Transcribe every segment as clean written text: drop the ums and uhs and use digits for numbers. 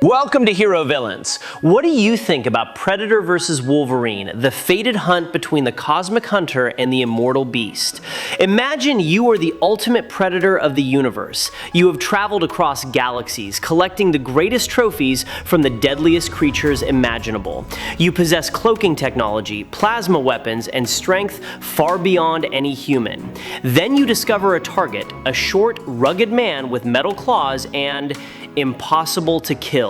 Welcome to Hero Villains. What do you think about Predator vs. Wolverine, the fated hunt between the cosmic hunter and the immortal beast? Imagine you are the ultimate predator of the universe. You have traveled across galaxies, collecting the greatest trophies from the deadliest creatures imaginable. You possess cloaking technology, plasma weapons, and strength far beyond any human. Then you discover a target, a short, rugged man with metal claws and impossible to kill.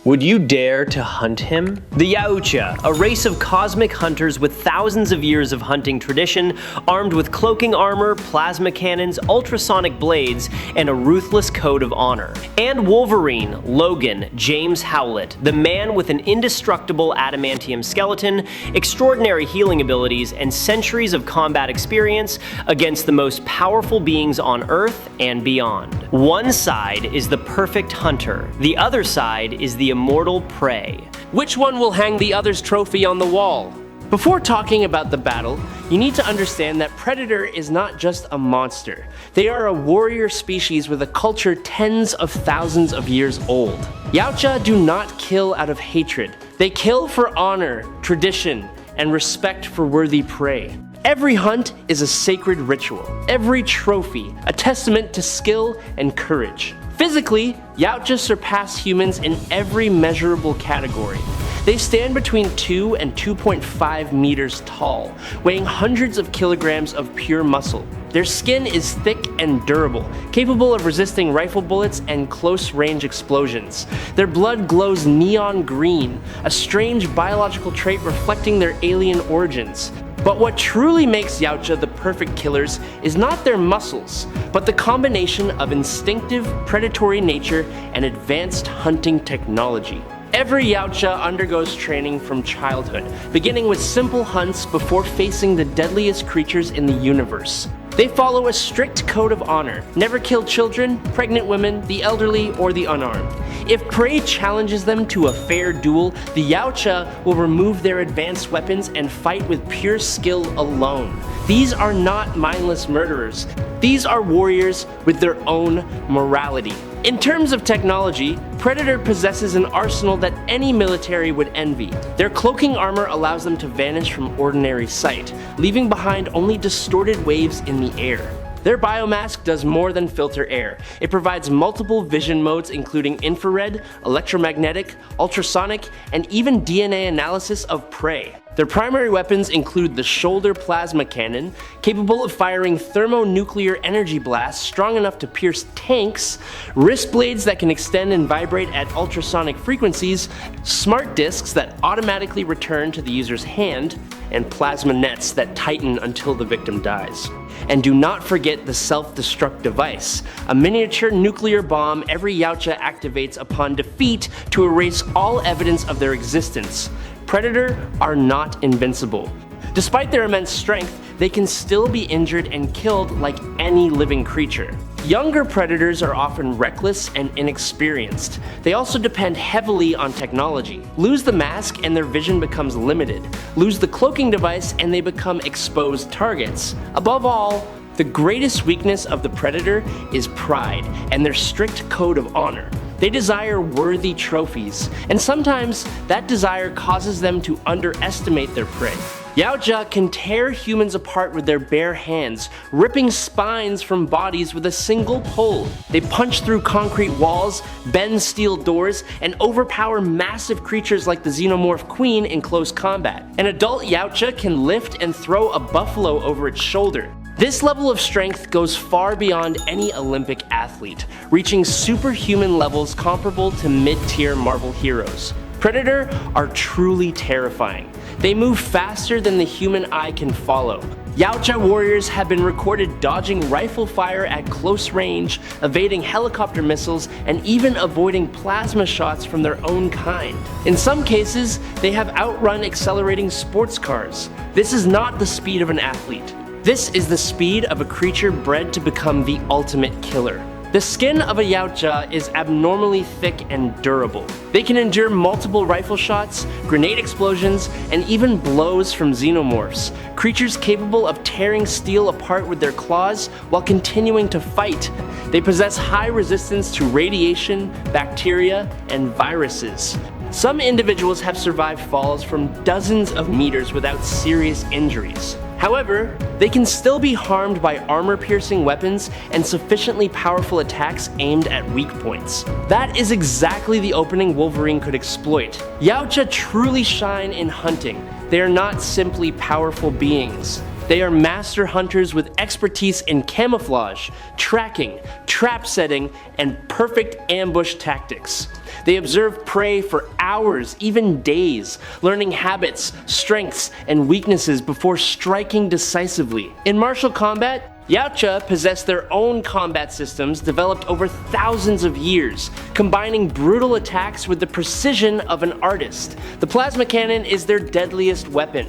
Would you dare to hunt him? The Yautja, a race of cosmic hunters with thousands of years of hunting tradition, armed with cloaking armor, plasma cannons, ultrasonic blades, and a ruthless code of honor. And Wolverine, Logan, James Howlett, the man with an indestructible adamantium skeleton, extraordinary healing abilities, and centuries of combat experience against the most powerful beings on Earth and beyond. One side is the perfect hunter, the other side is the immortal prey. Which one will hang the other's trophy on the wall? Before talking about the battle, you need to understand that Predator is not just a monster. They are a warrior species with a culture tens of thousands of years old. Yautja do not kill out of hatred. They kill for honor, tradition, and respect for worthy prey. Every hunt is a sacred ritual. Every trophy, a testament to skill and courage. Physically, Yautja surpass humans in every measurable category. They stand between 2 and 2.5 meters tall, weighing hundreds of kilograms of pure muscle. Their skin is thick and durable, capable of resisting rifle bullets and close-range explosions. Their blood glows neon green, a strange biological trait reflecting their alien origins. But what truly makes Yautja the perfect killers is not their muscles, but the combination of instinctive, predatory nature and advanced hunting technology. Every Yautja undergoes training from childhood, beginning with simple hunts before facing the deadliest creatures in the universe. They follow a strict code of honor: never kill children, pregnant women, the elderly, or the unarmed. If prey challenges them to a fair duel, the Yautja will remove their advanced weapons and fight with pure skill alone. These are not mindless murderers. These are warriors with their own morality. In terms of technology, Predator possesses an arsenal that any military would envy. Their cloaking armor allows them to vanish from ordinary sight, leaving behind only distorted waves in the air. Their biomask does more than filter air. It provides multiple vision modes including infrared, electromagnetic, ultrasonic, and even DNA analysis of prey. Their primary weapons include the shoulder plasma cannon, capable of firing thermonuclear energy blasts strong enough to pierce tanks, wrist blades that can extend and vibrate at ultrasonic frequencies, smart discs that automatically return to the user's hand, and plasma nets that tighten until the victim dies. And do not forget the self-destruct device, a miniature nuclear bomb every Yautja activates upon defeat to erase all evidence of their existence. Predator are not invincible. Despite their immense strength, they can still be injured and killed like any living creature. Younger predators are often reckless and inexperienced. They also depend heavily on technology. Lose the mask and their vision becomes limited. Lose the cloaking device and they become exposed targets. Above all, the greatest weakness of the predator is pride and their strict code of honor. They desire worthy trophies, and sometimes that desire causes them to underestimate their prey. Yautja can tear humans apart with their bare hands, ripping spines from bodies with a single pull. They punch through concrete walls, bend steel doors, and overpower massive creatures like the xenomorph queen in close combat. An adult Yautja can lift and throw a buffalo over its shoulder. This level of strength goes far beyond any Olympic athlete, reaching superhuman levels comparable to mid-tier Marvel heroes. Predator are truly terrifying. They move faster than the human eye can follow. Yautja warriors have been recorded dodging rifle fire at close range, evading helicopter missiles, and even avoiding plasma shots from their own kind. In some cases, they have outrun accelerating sports cars. This is not the speed of an athlete. This is the speed of a creature bred to become the ultimate killer. The skin of a Yautja is abnormally thick and durable. They can endure multiple rifle shots, grenade explosions, and even blows from xenomorphs, creatures capable of tearing steel apart with their claws while continuing to fight. They possess high resistance to radiation, bacteria, and viruses. Some individuals have survived falls from dozens of meters without serious injuries. However, they can still be harmed by armor-piercing weapons and sufficiently powerful attacks aimed at weak points. That is exactly the opening Wolverine could exploit. Yautja truly shine in hunting. They are not simply powerful beings. They are master hunters with expertise in camouflage, tracking, trap setting, and perfect ambush tactics. They observe prey for hours, even days, learning habits, strengths, and weaknesses before striking decisively. In martial combat, Yautja possess their own combat systems developed over thousands of years, combining brutal attacks with the precision of an artist. The plasma cannon is their deadliest weapon.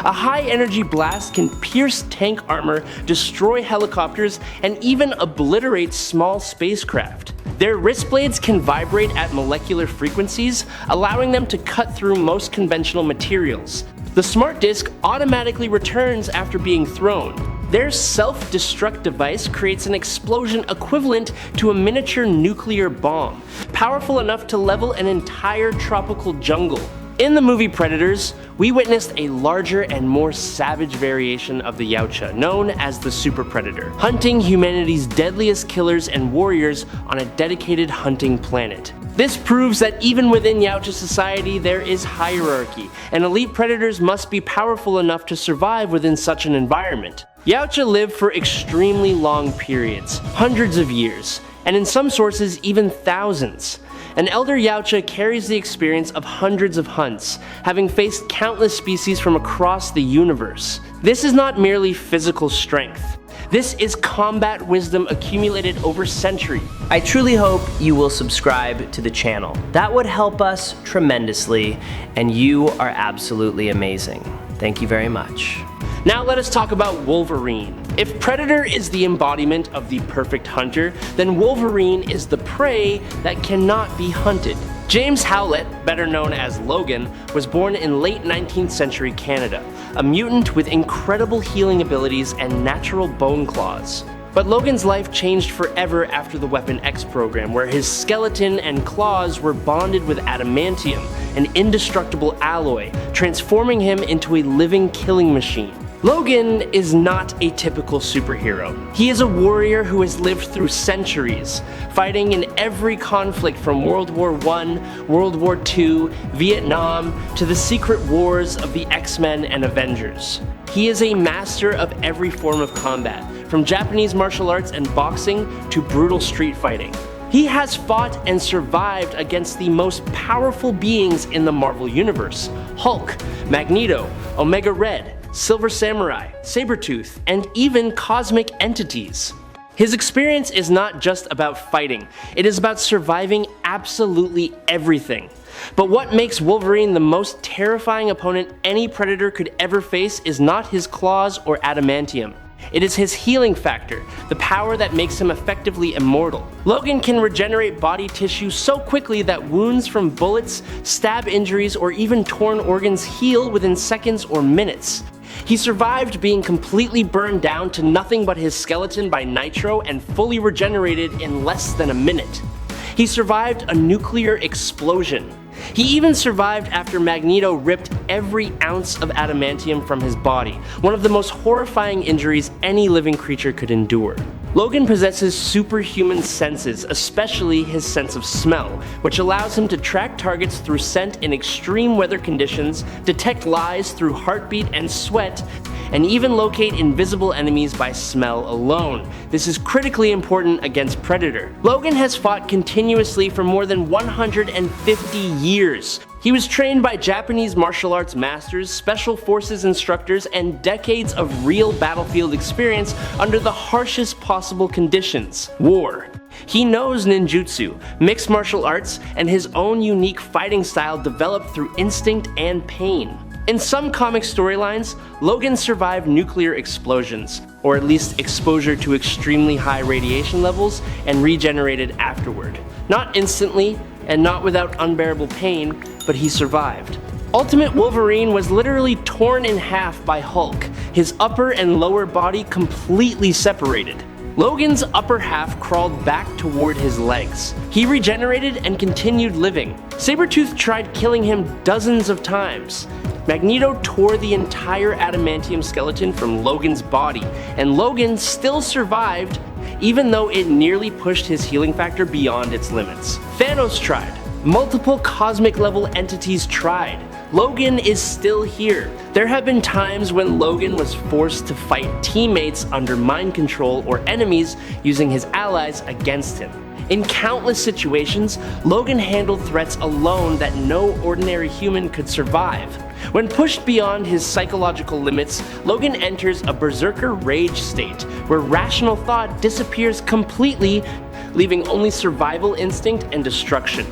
A high-energy blast can pierce tank armor, destroy helicopters, and even obliterate small spacecraft. Their wrist blades can vibrate at molecular frequencies, allowing them to cut through most conventional materials. The smart disc automatically returns after being thrown. Their self-destruct device creates an explosion equivalent to a miniature nuclear bomb, powerful enough to level an entire tropical jungle. In the movie Predators, we witnessed a larger and more savage variation of the Yautja, known as the Super Predator, hunting humanity's deadliest killers and warriors on a dedicated hunting planet. This proves that even within Yautja society there is hierarchy, and elite predators must be powerful enough to survive within such an environment. Yautja live for extremely long periods, hundreds of years, and in some sources even thousands. An elder Yautja carries the experience of hundreds of hunts, having faced countless species from across the universe. This is not merely physical strength. This is combat wisdom accumulated over centuries. I truly hope you will subscribe to the channel. That would help us tremendously, and you are absolutely amazing. Thank you very much. Now let us talk about Wolverine. If Predator is the embodiment of the perfect hunter, then Wolverine is the prey that cannot be hunted. James Howlett, better known as Logan, was born in late 19th century Canada, a mutant with incredible healing abilities and natural bone claws. But Logan's life changed forever after the Weapon X program, where his skeleton and claws were bonded with adamantium, an indestructible alloy, transforming him into a living killing machine. Logan is not a typical superhero. He is a warrior who has lived through centuries, fighting in every conflict from World War I, World War II, Vietnam, to the secret wars of the X-Men and Avengers. He is a master of every form of combat, from Japanese martial arts and boxing to brutal street fighting. He has fought and survived against the most powerful beings in the Marvel Universe: Hulk, Magneto, Omega Red, Silver Samurai, Sabretooth, and even cosmic entities. His experience is not just about fighting, it is about surviving absolutely everything. But what makes Wolverine the most terrifying opponent any Predator could ever face is not his claws or adamantium. It is his healing factor, the power that makes him effectively immortal. Logan can regenerate body tissue so quickly that wounds from bullets, stab injuries, or even torn organs heal within seconds or minutes. He survived being completely burned down to nothing but his skeleton by nitro and fully regenerated in less than a minute. He survived a nuclear explosion. He even survived after Magneto ripped every ounce of adamantium from his body, one of the most horrifying injuries any living creature could endure. Logan possesses superhuman senses, especially his sense of smell, which allows him to track targets through scent in extreme weather conditions, detect lies through heartbeat and sweat, and even locate invisible enemies by smell alone. This is critically important against Predator. Logan has fought continuously for more than 150 years. He was trained by Japanese martial arts masters, special forces instructors, and decades of real battlefield experience under the harshest possible conditions: war. He knows ninjutsu, mixed martial arts, and his own unique fighting style developed through instinct and pain. In some comic storylines, Logan survived nuclear explosions, or at least exposure to extremely high radiation levels, and regenerated afterward. Not instantly, and not without unbearable pain, but he survived. Ultimate Wolverine was literally torn in half by Hulk, his upper and lower body completely separated. Logan's upper half crawled back toward his legs. He regenerated and continued living. Sabretooth tried killing him dozens of times. Magneto tore the entire adamantium skeleton from Logan's body, and Logan still survived, even though it nearly pushed his healing factor beyond its limits. Thanos tried. Multiple cosmic level entities tried. Logan is still here. There have been times when Logan was forced to fight teammates under mind control or enemies using his allies against him. In countless situations, Logan handled threats alone that no ordinary human could survive. When pushed beyond his psychological limits, Logan enters a berserker rage state, where rational thought disappears completely, leaving only survival instinct and destruction.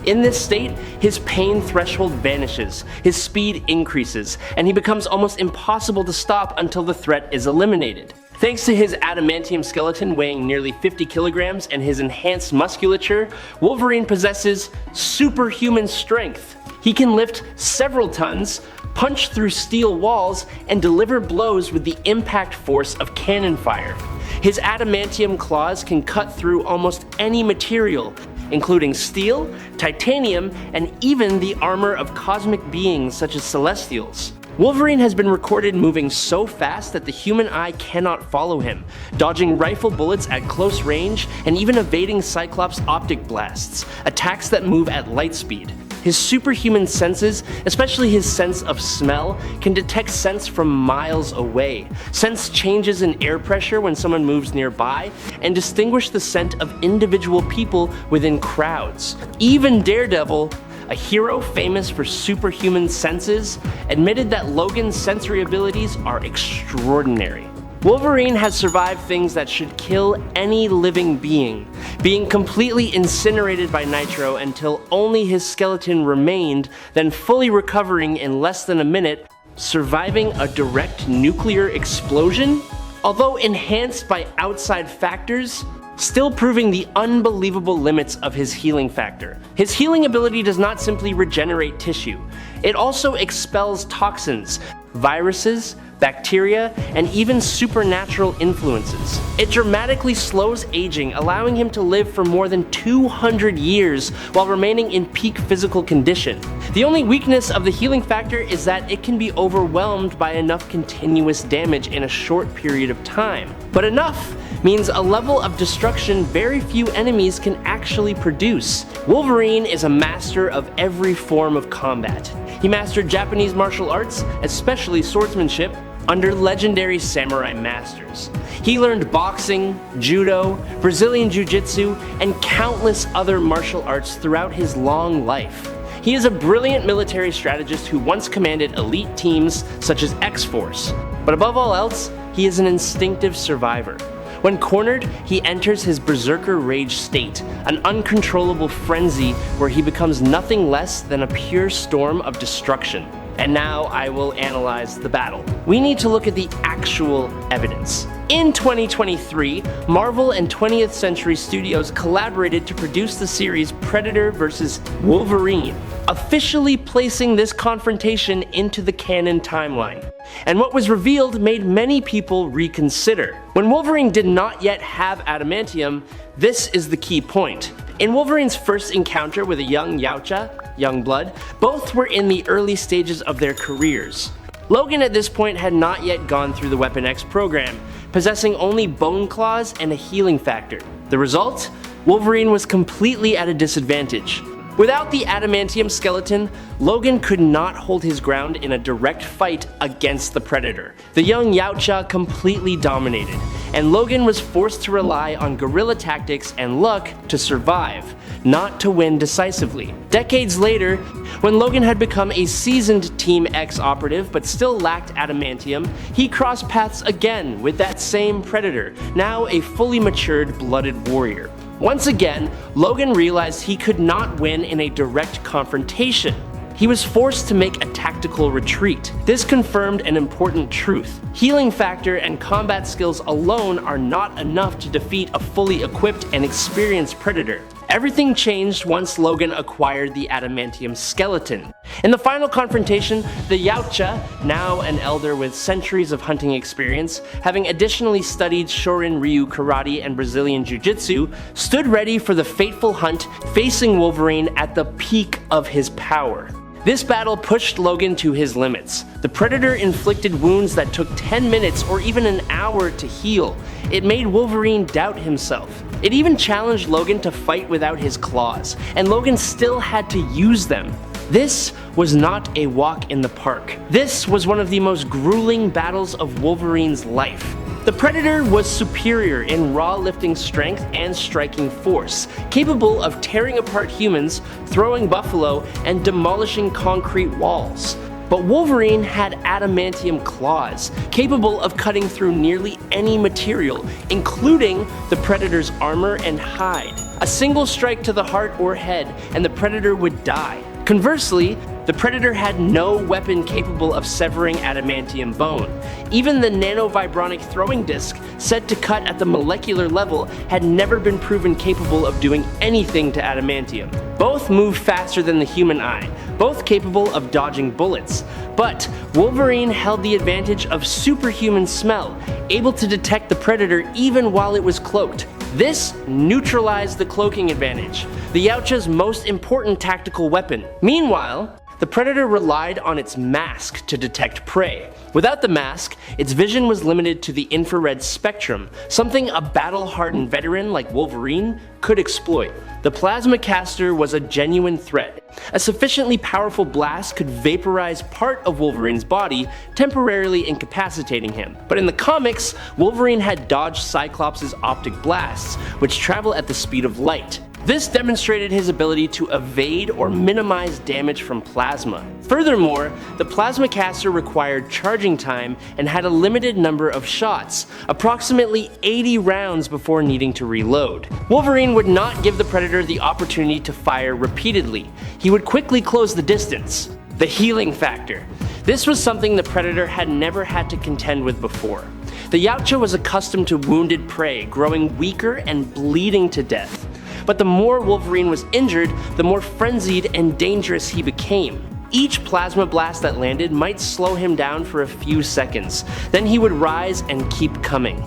In this state, his pain threshold vanishes, his speed increases, and he becomes almost impossible to stop until the threat is eliminated. Thanks to his adamantium skeleton weighing nearly 50 kilograms and his enhanced musculature, Wolverine possesses superhuman strength. He can lift several tons, punch through steel walls, and deliver blows with the impact force of cannon fire. His adamantium claws can cut through almost any material, including steel, titanium, and even the armor of cosmic beings such as Celestials. Wolverine has been recorded moving so fast that the human eye cannot follow him, dodging rifle bullets at close range and even evading Cyclops' optic blasts, attacks that move at light speed. His superhuman senses, especially his sense of smell, can detect scents from miles away, sense changes in air pressure when someone moves nearby, and distinguish the scent of individual people within crowds. Even Daredevil, a hero famous for superhuman senses, admitted that Logan's sensory abilities are extraordinary. Wolverine has survived things that should kill any living being, being completely incinerated by Nitro until only his skeleton remained, then fully recovering in less than a minute, surviving a direct nuclear explosion, although enhanced by outside factors, still proving the unbelievable limits of his healing factor. His healing ability does not simply regenerate tissue, it also expels toxins, viruses, bacteria, and even supernatural influences. It dramatically slows aging, allowing him to live for more than 200 years while remaining in peak physical condition. The only weakness of the healing factor is that it can be overwhelmed by enough continuous damage in a short period of time. But enough means a level of destruction very few enemies can actually produce. Wolverine is a master of every form of combat. He mastered Japanese martial arts, especially swordsmanship, under legendary samurai masters. He learned boxing, judo, Brazilian jiu-jitsu, and countless other martial arts throughout his long life. He is a brilliant military strategist who once commanded elite teams such as X-Force. But above all else, he is an instinctive survivor. When cornered, he enters his berserker rage state, an uncontrollable frenzy where he becomes nothing less than a pure storm of destruction. And now I will analyze the battle. We need to look at the actual evidence. In 2023, Marvel and 20th Century Studios collaborated to produce the series Predator vs. Wolverine, officially placing this confrontation into the canon timeline. And what was revealed made many people reconsider. When Wolverine did not yet have adamantium, this is the key point. In Wolverine's first encounter with a young Yautja, Youngblood, both were in the early stages of their careers. Logan at this point had not yet gone through the Weapon X program, possessing only bone claws and a healing factor. The result? Wolverine was completely at a disadvantage. Without the adamantium skeleton, Logan could not hold his ground in a direct fight against the Predator. The young Yautja completely dominated, and Logan was forced to rely on guerrilla tactics and luck to survive, not to win decisively. Decades later, when Logan had become a seasoned Team X operative but still lacked adamantium, he crossed paths again with that same Predator, now a fully matured blooded warrior. Once again, Logan realized he could not win in a direct confrontation. he was forced to make a tactical retreat. This confirmed an important truth. Healing factor and combat skills alone are not enough to defeat a fully equipped and experienced predator. Everything changed once Logan acquired the adamantium skeleton. In the final confrontation, the Yautja, now an elder with centuries of hunting experience, having additionally studied Shorin Ryu karate and Brazilian jiu-jitsu, stood ready for the fateful hunt, facing Wolverine at the peak of his power. This battle pushed Logan to his limits. The Predator inflicted wounds that took 10 minutes or even an hour to heal. It made Wolverine doubt himself. It even challenged Logan to fight without his claws, and Logan still had to use them. This was not a walk in the park. This was one of the most grueling battles of Wolverine's life. The Predator was superior in raw lifting strength and striking force, capable of tearing apart humans, throwing buffalo, and demolishing concrete walls. But Wolverine had adamantium claws, capable of cutting through nearly any material, including the Predator's armor and hide. A single strike to the heart or head, and the Predator would die. Conversely, the Predator had no weapon capable of severing adamantium bone. Even the nanovibronic throwing disc, said to cut at the molecular level, had never been proven capable of doing anything to adamantium. Both moved faster than the human eye, both capable of dodging bullets. But Wolverine held the advantage of superhuman smell, able to detect the Predator even while it was cloaked. This neutralized the cloaking advantage, the Yautja's most important tactical weapon. Meanwhile, the Predator relied on its mask to detect prey. Without the mask, its vision was limited to the infrared spectrum, something a battle-hardened veteran like Wolverine could exploit. The plasma caster was a genuine threat. A sufficiently powerful blast could vaporize part of Wolverine's body, temporarily incapacitating him. But in the comics, Wolverine had dodged Cyclops' optic blasts, which travel at the speed of light. This demonstrated his ability to evade or minimize damage from plasma. Furthermore, the plasma caster required charging time and had a limited number of shots, approximately 80 rounds before needing to reload. Wolverine would not give the Predator the opportunity to fire repeatedly. He would quickly close the distance. The healing factor. This was something the Predator had never had to contend with before. The Yautja was accustomed to wounded prey, growing weaker and bleeding to death. But the more Wolverine was injured, the more frenzied and dangerous he became. Each plasma blast that landed might slow him down for a few seconds, then he would rise and keep coming.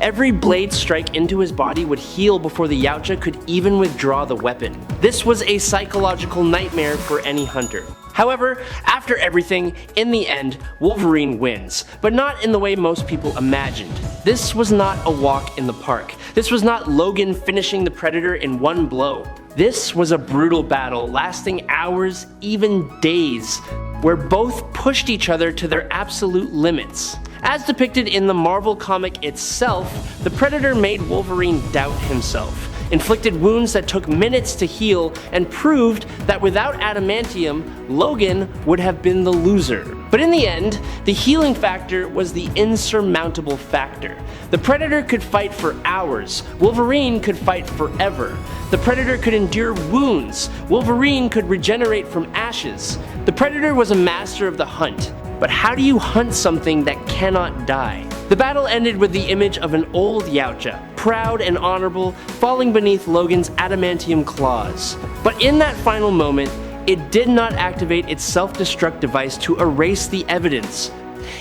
Every blade strike into his body would heal before the Yautja could even withdraw the weapon. This was a psychological nightmare for any hunter. However, after everything, in the end, Wolverine wins, but not in the way most people imagined. This was not a walk in the park. This was not Logan finishing the Predator in one blow. This was a brutal battle lasting hours, even days, where both pushed each other to their absolute limits. As depicted in the Marvel comic itself, the Predator made Wolverine doubt himself, inflicted wounds that took minutes to heal, and proved that without adamantium, Logan would have been the loser. But in the end, the healing factor was the insurmountable factor. The Predator could fight for hours, Wolverine could fight forever. The Predator could endure wounds, Wolverine could regenerate from ashes. The Predator was a master of the hunt. But how do you hunt something that cannot die? The battle ended with the image of an old Yautja, proud and honorable, falling beneath Logan's adamantium claws. But in that final moment, it did not activate its self-destruct device to erase the evidence.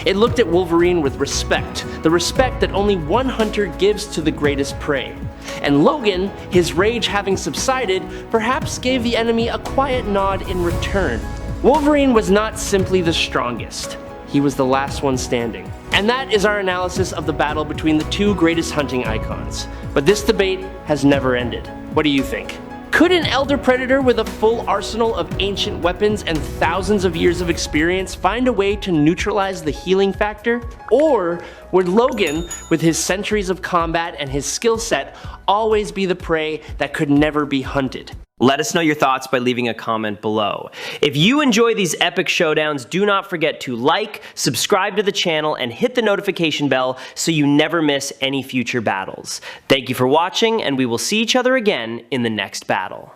It looked at Wolverine with respect, the respect that only one hunter gives to the greatest prey. And Logan, his rage having subsided, perhaps gave the enemy a quiet nod in return. Wolverine was not simply the strongest, he was the last one standing. And that is our analysis of the battle between the two greatest hunting icons. But this debate has never ended. What do you think? Could an elder predator with a full arsenal of ancient weapons and thousands of years of experience find a way to neutralize the healing factor? Or would Logan, with his centuries of combat and his skill set, always be the prey that could never be hunted? Let us know your thoughts by leaving a comment below. If you enjoy these epic showdowns, do not forget to like, subscribe to the channel, and hit the notification bell so you never miss any future battles. Thank you for watching, and we will see each other again in the next battle.